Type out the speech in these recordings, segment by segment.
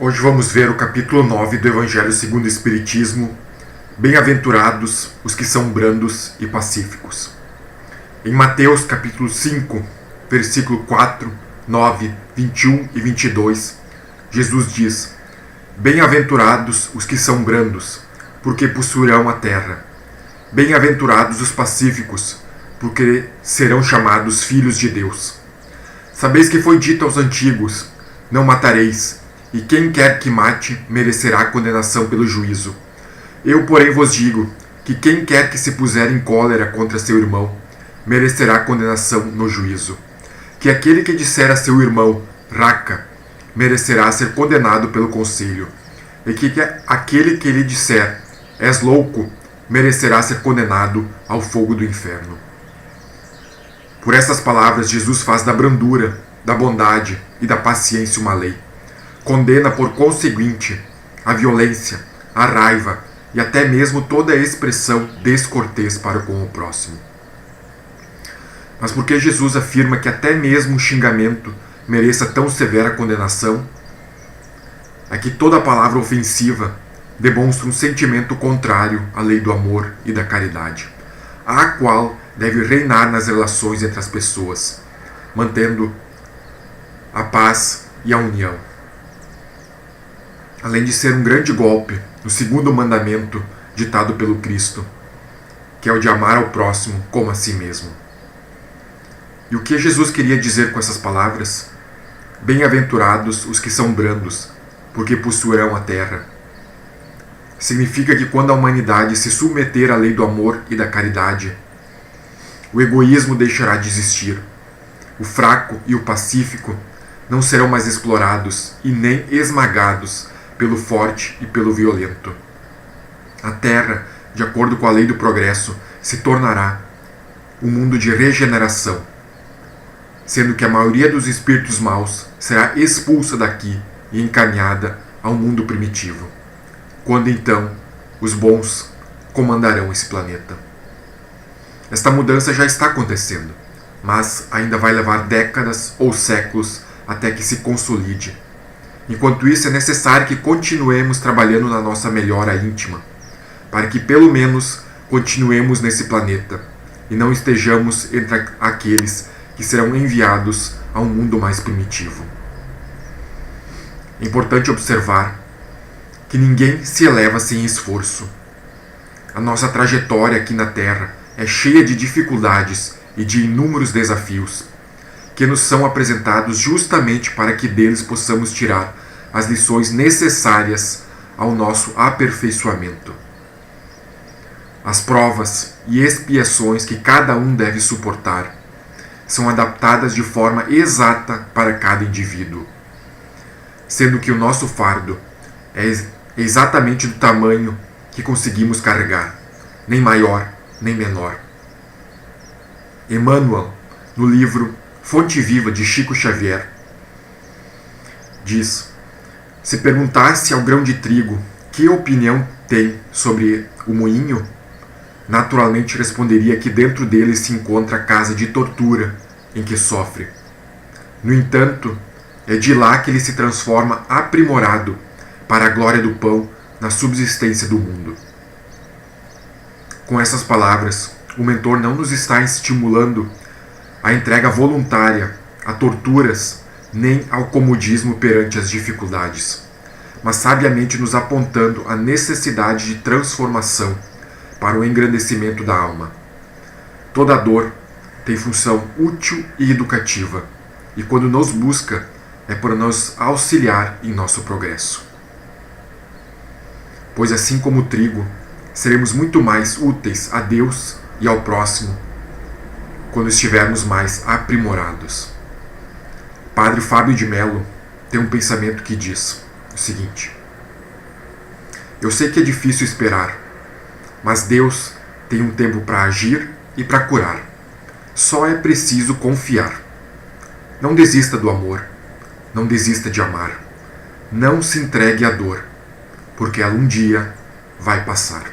Hoje vamos ver o capítulo 9 do Evangelho segundo o Espiritismo. Bem-aventurados os que são brandos e pacíficos. Em Mateus capítulo 5, versículo 4, 9, 21 e 22, Jesus diz: Bem-aventurados os que são brandos, porque possuirão a terra. Bem-aventurados os pacíficos, porque serão chamados filhos de Deus. Sabeis que foi dito aos antigos: Não matareis, e quem quer que mate merecerá condenação pelo juízo. Eu, porém, vos digo que quem quer que se puser em cólera contra seu irmão merecerá condenação no juízo. Que aquele que disser a seu irmão, raca, merecerá ser condenado pelo conselho. E que aquele que lhe disser, és louco, merecerá ser condenado ao fogo do inferno. Por essas palavras, Jesus faz da brandura, da bondade e da paciência uma lei. Condena, por conseguinte, a violência, a raiva e até mesmo toda a expressão descortês para com o próximo. Mas por que Jesus afirma que até mesmo o xingamento mereça tão severa condenação? É que toda palavra ofensiva demonstra um sentimento contrário à lei do amor e da caridade, a qual deve reinar nas relações entre as pessoas, mantendo a paz e a união. Além de ser um grande golpe no segundo mandamento ditado pelo Cristo, que é o de amar ao próximo como a si mesmo. E o que Jesus queria dizer com essas palavras? Bem-aventurados os que são brandos, porque possuirão a terra. Significa que quando a humanidade se submeter à lei do amor e da caridade, o egoísmo deixará de existir. O fraco e o pacífico não serão mais explorados e nem esmagados pelo forte e pelo violento. A Terra, de acordo com a lei do progresso, se tornará um mundo de regeneração, sendo que a maioria dos espíritos maus será expulsa daqui e encaminhada ao mundo primitivo, quando então os bons comandarão esse planeta. Esta mudança já está acontecendo, mas ainda vai levar décadas ou séculos até que se consolide. Enquanto isso, é necessário que continuemos trabalhando na nossa melhora íntima, para que pelo menos continuemos nesse planeta e não estejamos entre aqueles que serão enviados a um mundo mais primitivo. É importante observar que ninguém se eleva sem esforço. A nossa trajetória aqui na Terra é cheia de dificuldades e de inúmeros desafios, que nos são apresentados justamente para que deles possamos tirar as lições necessárias ao nosso aperfeiçoamento. As provas e expiações que cada um deve suportar são adaptadas de forma exata para cada indivíduo, sendo que o nosso fardo é exatamente do tamanho que conseguimos carregar, nem maior nem menor. Emmanuel, no livro Fonte Viva de Chico Xavier, diz: se perguntasse ao grão de trigo que opinião tem sobre o moinho, naturalmente responderia que dentro dele se encontra a casa de tortura em que sofre. No entanto, é de lá que ele se transforma aprimorado para a glória do pão na subsistência do mundo. Com essas palavras, o mentor não nos está estimulando a entrega voluntária a torturas nem ao comodismo perante as dificuldades, mas sabiamente nos apontando a necessidade de transformação para o engrandecimento da alma. Toda dor tem função útil e educativa, e quando nos busca é para nos auxiliar em nosso progresso. Pois assim como o trigo, seremos muito mais úteis a Deus e ao próximo quando estivermos mais aprimorados. Padre Fábio de Mello tem um pensamento que diz o seguinte: eu sei que é difícil esperar, mas Deus tem um tempo para agir e para curar. Só é preciso confiar. Não desista do amor, não desista de amar. Não se entregue à dor, porque ela um dia vai passar.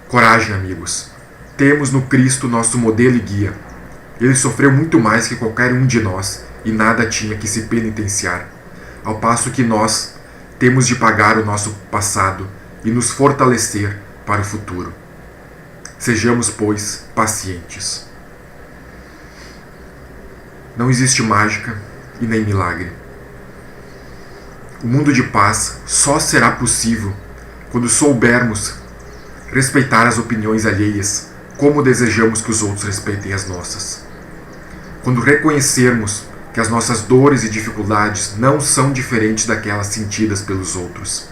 Coragem, amigos. Temos no Cristo nosso modelo e guia. Ele sofreu muito mais que qualquer um de nós e nada tinha que se penitenciar. ao passo que nós temos de pagar o nosso passado e nos fortalecer para o futuro. Sejamos, pois, pacientes. Não existe mágica e nem milagre. O mundo de paz só será possível quando soubermos respeitar as opiniões alheias como desejamos que os outros respeitem as nossas. Quando reconhecermos que as nossas dores e dificuldades não são diferentes daquelas sentidas pelos outros.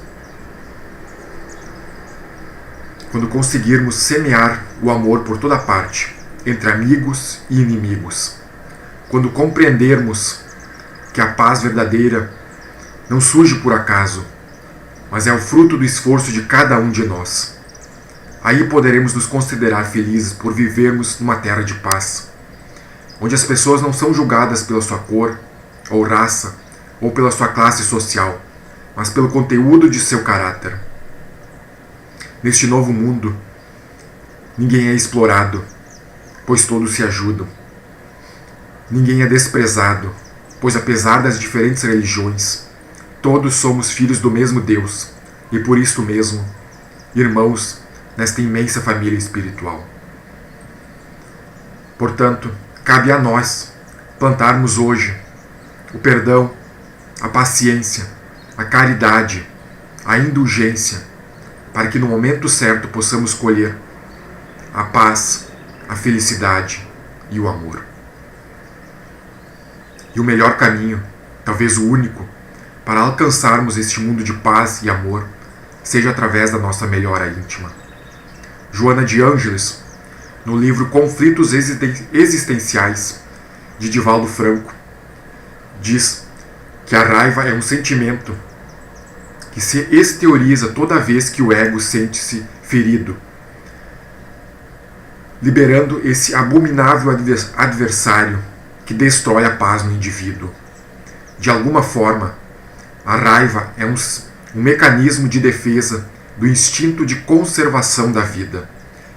Quando conseguirmos semear o amor por toda parte, entre amigos e inimigos. Quando compreendermos que a paz verdadeira não surge por acaso, mas é o fruto do esforço de cada um de nós. Aí poderemos nos considerar felizes por vivermos numa terra de paz, onde as pessoas não são julgadas pela sua cor, ou raça, ou pela sua classe social, mas pelo conteúdo de seu caráter. Neste novo mundo, ninguém é explorado, pois todos se ajudam. Ninguém é desprezado, pois apesar das diferentes religiões, todos somos filhos do mesmo Deus e por isto mesmo, irmãos nesta imensa família espiritual. Portanto, cabe a nós plantarmos hoje o perdão, a paciência, a caridade, a indulgência, para que no momento certo possamos colher a paz, a felicidade e o amor. E o melhor caminho, talvez o único, para alcançarmos este mundo de paz e amor, seja através da nossa melhora íntima. Joana de Ângeles, no livro Conflitos Existenciais, de Divaldo Franco, diz que a raiva é um sentimento que se exterioriza toda vez que o ego sente-se ferido, liberando esse abominável adversário que destrói a paz no indivíduo. De alguma forma, a raiva é um mecanismo de defesa do instinto de conservação da vida,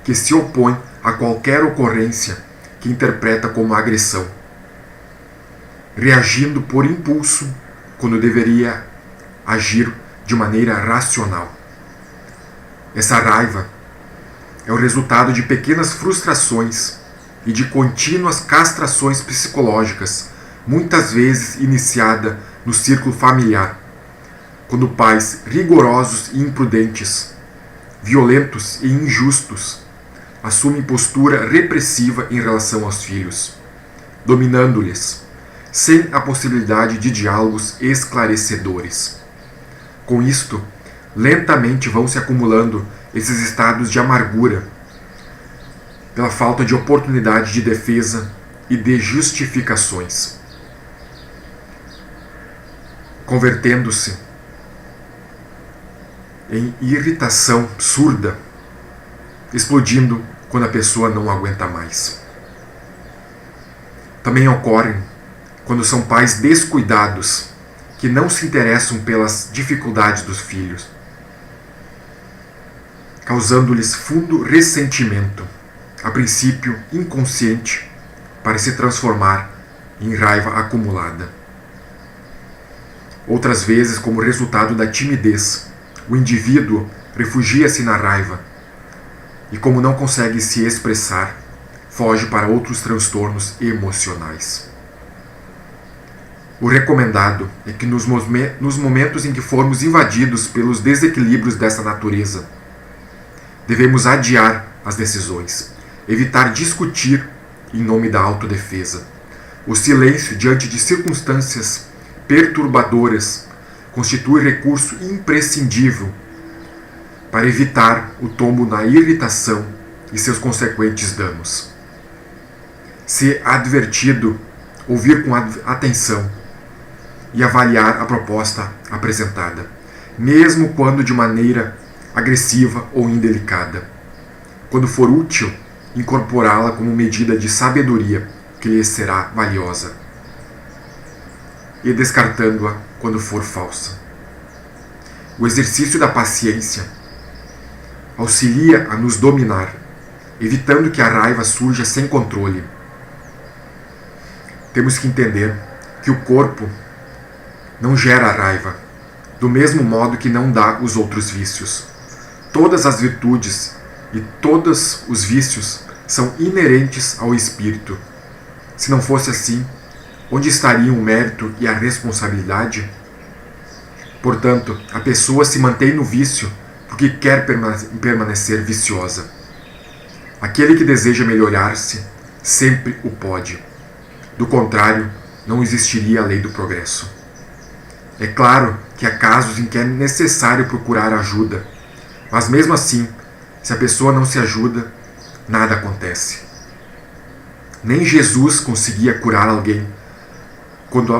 que se opõe a qualquer ocorrência que interpreta como agressão, reagindo por impulso quando deveria agir de maneira racional. Essa raiva é o resultado de pequenas frustrações e de contínuas castrações psicológicas, muitas vezes iniciada no círculo familiar, quando pais rigorosos e imprudentes, violentos e injustos, assumem postura repressiva em relação aos filhos, dominando-lhes, sem a possibilidade de diálogos esclarecedores. Com isto, lentamente vão se acumulando esses estados de amargura, pela falta de oportunidade de defesa e de justificações, convertendo-se em irritação surda, explodindo quando a pessoa não aguenta mais. Também ocorrem quando são pais descuidados, que não se interessam pelas dificuldades dos filhos, causando-lhes fundo ressentimento, a princípio inconsciente, para se transformar em raiva acumulada. Outras vezes, como resultado da timidez, o indivíduo refugia-se na raiva e, como não consegue se expressar, foge para outros transtornos emocionais. O recomendado é que nos momentos em que formos invadidos pelos desequilíbrios dessa natureza, devemos adiar as decisões, evitar discutir em nome da autodefesa. O silêncio diante de circunstâncias perturbadoras constitui recurso imprescindível para evitar o tombo na irritação e seus consequentes danos. Ser advertido, ouvir com atenção e avaliar a proposta apresentada, mesmo quando de maneira agressiva ou indelicada. Quando for útil, incorporá-la como medida de sabedoria que lhe será valiosa, e descartando-a quando for falsa. O exercício da paciência auxilia a nos dominar, evitando que a raiva surja sem controle. Temos que entender que o corpo não gera raiva, do mesmo modo que não dá os outros vícios. Todas as virtudes e todos os vícios são inerentes ao espírito. Se não fosse assim, onde estariam o mérito e a responsabilidade? Portanto, a pessoa se mantém no vício porque quer permanecer viciosa. Aquele que deseja melhorar-se sempre o pode. Do contrário, não existiria a lei do progresso. É claro que há casos em que é necessário procurar ajuda, mas mesmo assim, se a pessoa não se ajuda, nada acontece. Nem Jesus conseguia curar alguém quando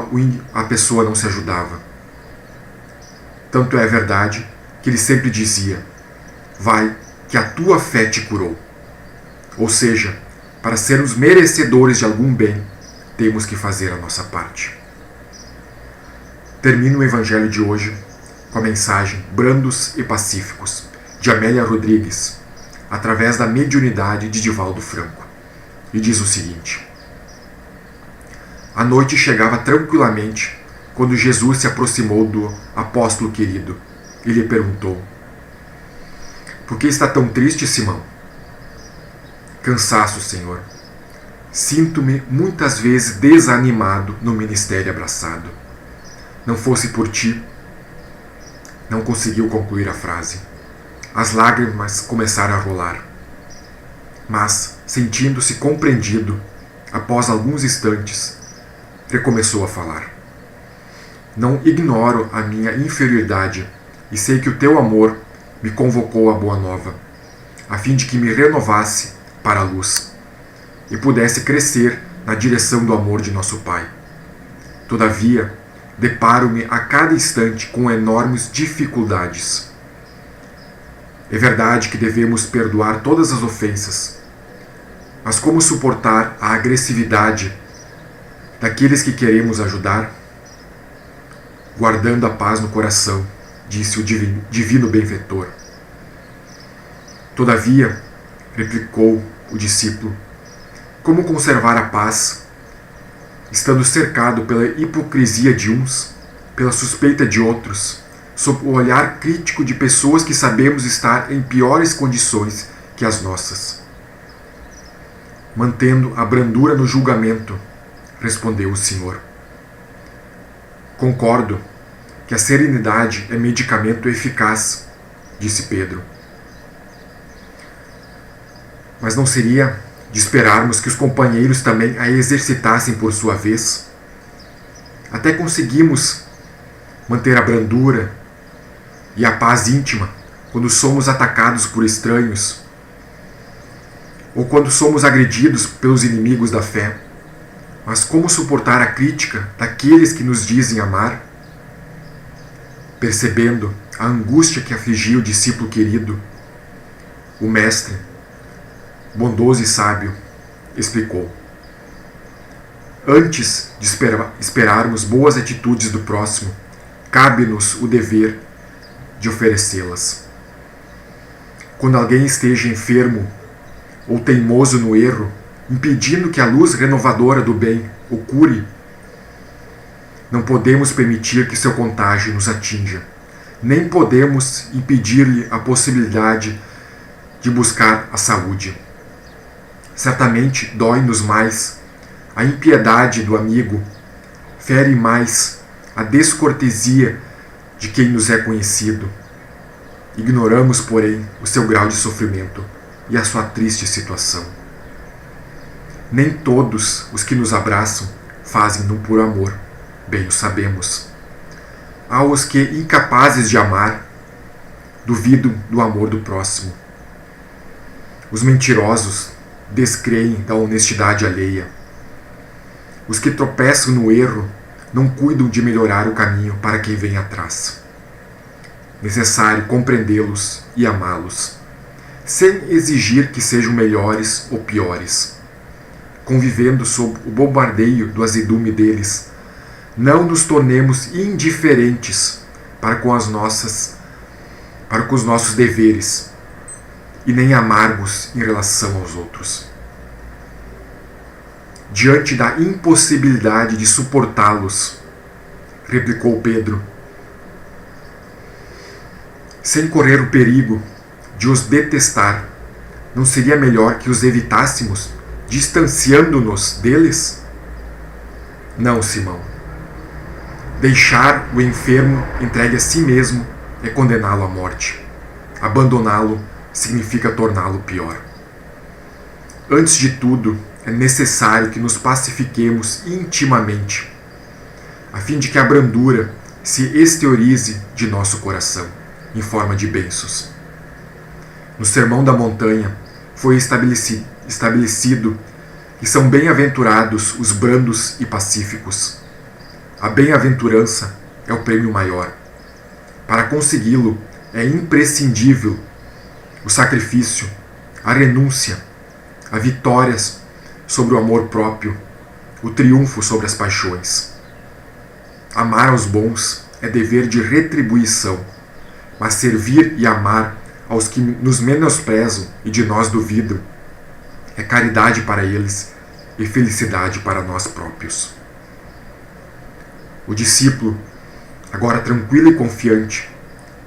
a pessoa não se ajudava. Tanto é verdade que ele sempre dizia: vai, que a tua fé te curou. Ou seja, para sermos merecedores de algum bem, temos que fazer a nossa parte. Termino o Evangelho de hoje com a mensagem Brandos e Pacíficos, de Amélia Rodrigues, através da mediunidade de Divaldo Franco. E diz o seguinte: a noite chegava tranquilamente quando Jesus se aproximou do apóstolo querido e lhe perguntou: por que está tão triste, Simão? Cansaço, Senhor. Sinto-me muitas vezes desanimado no ministério abraçado. Não fosse por ti. Não conseguiu concluir a frase. As lágrimas começaram a rolar. Mas, sentindo-se compreendido, após alguns instantes, recomeçou a falar. Não ignoro a minha inferioridade e sei que o teu amor me convocou à boa nova, a fim de que me renovasse para a luz e pudesse crescer na direção do amor de nosso Pai. Todavia, deparo-me a cada instante com enormes dificuldades. É verdade que devemos perdoar todas as ofensas, mas como suportar a agressividade daqueles que queremos ajudar? Guardando a paz no coração, disse o divino benfeitor. Todavia, replicou o discípulo, como conservar a paz, estando cercado pela hipocrisia de uns, pela suspeita de outros, sob o olhar crítico de pessoas que sabemos estar em piores condições que as nossas? Mantendo a brandura no julgamento, respondeu o Senhor. Concordo que a serenidade é medicamento eficaz, disse Pedro. Mas não seria de esperarmos que os companheiros também a exercitassem por sua vez? Até conseguimos manter a brandura e a paz íntima quando somos atacados por estranhos ou quando somos agredidos pelos inimigos da fé. Mas como suportar a crítica daqueles que nos dizem amar? Percebendo a angústia que afligia o discípulo querido, o mestre, bondoso e sábio, explicou: antes de esperarmos boas atitudes do próximo, cabe-nos o dever de oferecê-las. Quando alguém esteja enfermo ou teimoso no erro, impedindo que a luz renovadora do bem o cure, não podemos permitir que seu contágio nos atinja, nem podemos impedir-lhe a possibilidade de buscar a saúde. Certamente dói-nos mais a impiedade do amigo, fere mais a descortesia de quem nos é conhecido. Ignoramos, porém, o seu grau de sofrimento e a sua triste situação. Nem todos os que nos abraçam fazem-no por amor, bem o sabemos. Há os que, incapazes de amar, duvidam do amor do próximo. Os mentirosos descreem da honestidade alheia. Os que tropeçam no erro não cuidam de melhorar o caminho para quem vem atrás. Necessário compreendê-los e amá-los, sem exigir que sejam melhores ou piores. Convivendo sob o bombardeio do azedume deles, não nos tornemos indiferentes para com os nossos deveres, e nem amargos em relação aos outros. Diante da impossibilidade de suportá-los, replicou Pedro, sem correr o perigo de os detestar, não seria melhor que os evitássemos, distanciando-nos deles? Não, Simão. Deixar o enfermo entregue a si mesmo é condená-lo à morte. Abandoná-lo significa torná-lo pior. Antes de tudo, é necessário que nos pacifiquemos intimamente, a fim de que a brandura se exteriorize de nosso coração, em forma de bênçãos. No Sermão da Montanha foi estabelecido que são bem-aventurados os brandos e pacíficos. A bem-aventurança é o prêmio maior. Para consegui-lo, é imprescindível o sacrifício, a renúncia, a vitória sobre o amor próprio, o triunfo sobre as paixões. Amar aos bons é dever de retribuição, mas servir e amar aos que nos menosprezam e de nós duvidam é caridade para eles e felicidade para nós próprios. O discípulo, agora tranquilo e confiante,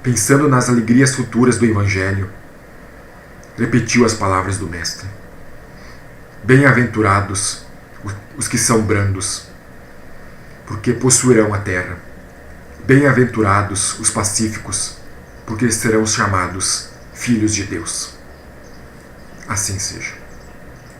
pensando nas alegrias futuras do Evangelho, repetiu as palavras do Mestre. Bem-aventurados os que são brandos, porque possuirão a terra. Bem-aventurados os pacíficos, porque serão chamados filhos de Deus. Assim seja.